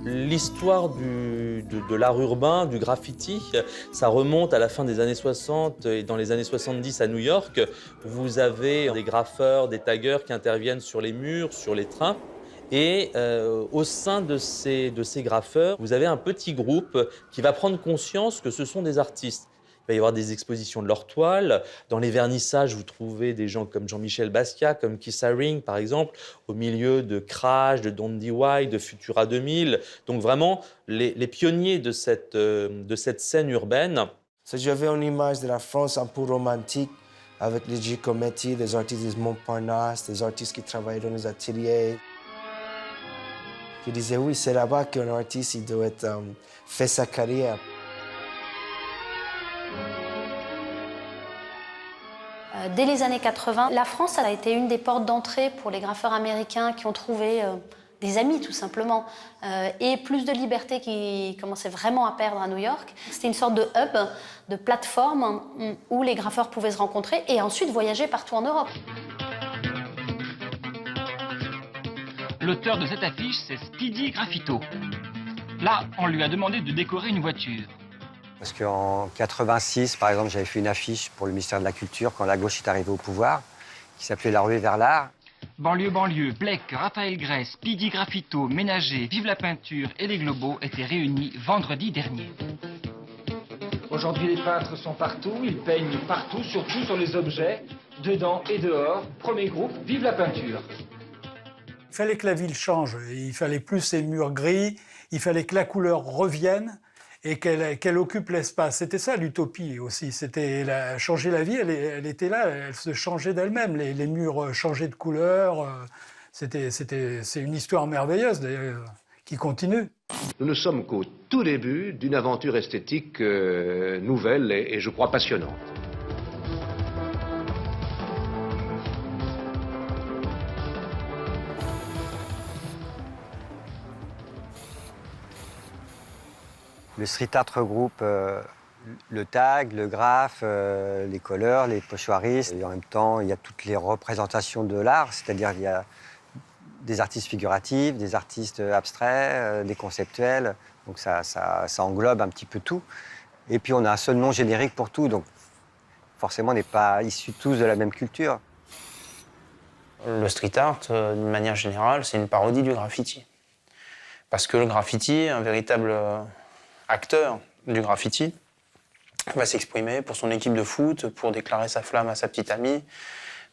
L'histoire de l'art urbain, du graffiti, ça remonte à la fin des années 60 et dans les années 70 à New York. Vous avez des graffeurs, des taggers qui interviennent sur les murs, sur les trains. Et au sein de ces graffeurs, vous avez un petit groupe qui va prendre conscience que ce sont des artistes. Il va y avoir des expositions de leurs toiles. Dans les vernissages, vous trouvez des gens comme Jean-Michel Basquiat, comme Keith Haring, par exemple, au milieu de Crash, de Don't DIY, de Futura 2000. Donc vraiment, les pionniers de cette scène urbaine. J'avais une image de la France un peu romantique, avec les Giacometti, des artistes de Montparnasse, des artistes qui travaillaient dans les ateliers. Je disais, oui, c'est là-bas qu'un artiste il doit être, fait sa carrière. Dès les années 80, la France a été une des portes d'entrée pour les graffeurs américains qui ont trouvé des amis, tout simplement, et plus de liberté qui commençaient vraiment à perdre à New York. C'était une sorte de hub, de plateforme où les graffeurs pouvaient se rencontrer et ensuite voyager partout en Europe. L'auteur de cette affiche, c'est Speedy Graffito. Là, on lui a demandé de décorer une voiture. Parce qu'en 86, par exemple, j'avais fait une affiche pour le ministère de la Culture quand la gauche est arrivée au pouvoir, qui s'appelait La ruée vers l'art. Banlieue, banlieue, Blek, Raphaël Gray, Speedy Graffito, Ménager, Vive la peinture et les Globaux étaient réunis vendredi dernier. Aujourd'hui, les peintres sont partout, ils peignent partout, surtout sur les objets, dedans et dehors. Premier groupe, Vive la peinture. Il fallait que la ville change, il fallait plus ces murs gris, il fallait que la couleur revienne et qu'elle occupe l'espace. C'était ça l'utopie aussi, c'était changer la vie, elle était là, elle se changeait d'elle-même, les murs changeaient de couleur, c'est une histoire merveilleuse d'ailleurs, qui continue. Nous ne sommes qu'au tout début d'une aventure esthétique nouvelle et je crois passionnante. Le street art regroupe le tag, le graphe, les colleurs, les pochoiristes. Et en même temps, il y a toutes les représentations de l'art, c'est-à-dire il y a des artistes figuratifs, des artistes abstraits, des conceptuels. Donc ça englobe un petit peu tout. Et puis on a un seul nom générique pour tout, donc forcément on n'est pas issus tous de la même culture. Le street art, d'une manière générale, c'est une parodie du graffiti. Parce que le graffiti, un véritable acteur du graffiti, va s'exprimer pour son équipe de foot, pour déclarer sa flamme à sa petite amie,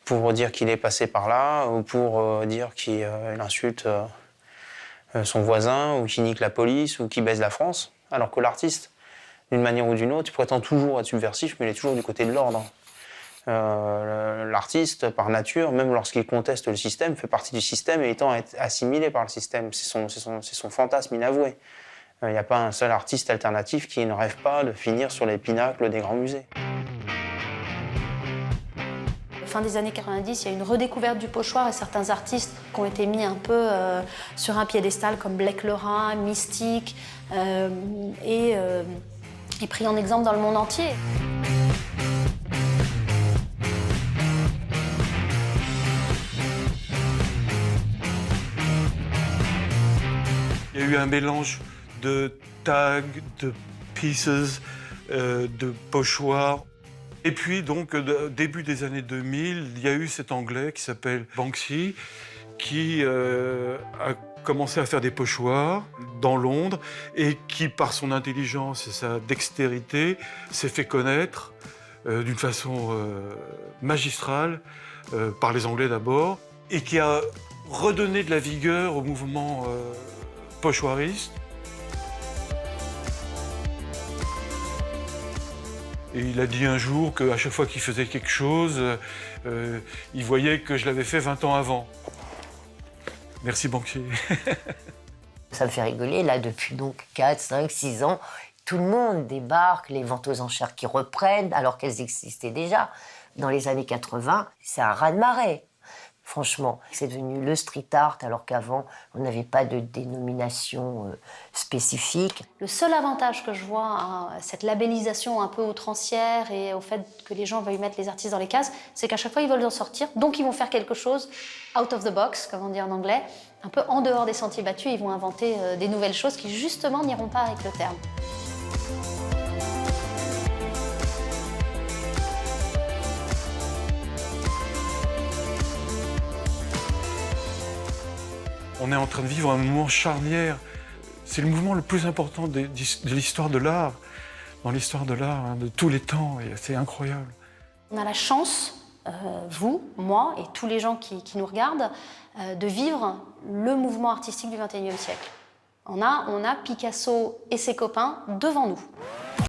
pour dire qu'il est passé par là, ou pour dire qu'il insulte son voisin, ou qu'il nique la police, ou qu'il baise la France. Alors que l'artiste, d'une manière ou d'une autre, il prétend toujours être subversif, mais il est toujours du côté de l'ordre. L'artiste, par nature, même lorsqu'il conteste le système, fait partie du système et étant assimilé par le système. C'est son fantasme inavoué. Il n'y a pas un seul artiste alternatif qui ne rêve pas de finir sur les pinacles des grands musées. Fin des années 90, il y a une redécouverte du pochoir et certains artistes qui ont été mis un peu sur un piédestal comme Blake Lerin, Mystique et pris en exemple dans le monde entier. Il y a eu un mélange de tags, de pieces, de pochoirs. Et puis, donc, début des années 2000, il y a eu cet Anglais qui s'appelle Banksy, qui a commencé à faire des pochoirs dans Londres et qui, par son intelligence et sa dextérité, s'est fait connaître d'une façon magistrale par les Anglais d'abord et qui a redonné de la vigueur au mouvement pochoiriste. Et il a dit un jour qu'à chaque fois qu'il faisait quelque chose, il voyait que je l'avais fait 20 ans avant. Merci Banksy. Ça me fait rigoler, là, depuis donc 4, 5, 6 ans, tout le monde débarque, les ventes aux enchères qui reprennent, alors qu'elles existaient déjà. Dans les années 80, c'est un raz-de-marée. Franchement, c'est devenu le street art, alors qu'avant, on n'avait pas de dénomination spécifique. Le seul avantage que je vois à cette labellisation un peu outrancière et au fait que les gens veuillent mettre les artistes dans les cases, c'est qu'à chaque fois, ils veulent en sortir, donc ils vont faire quelque chose out of the box, comme on dit en anglais, Un peu en dehors des sentiers battus, ils vont inventer des nouvelles choses qui justement n'iront pas avec le terme. On est en train de vivre un moment charnière. C'est le mouvement le plus important de l'histoire de l'art, dans l'histoire de l'art, hein, de tous les temps, et c'est incroyable. On a la chance, vous, moi et tous les gens qui nous regardent, de vivre le mouvement artistique du XXIe siècle. On a Picasso et ses copains devant nous.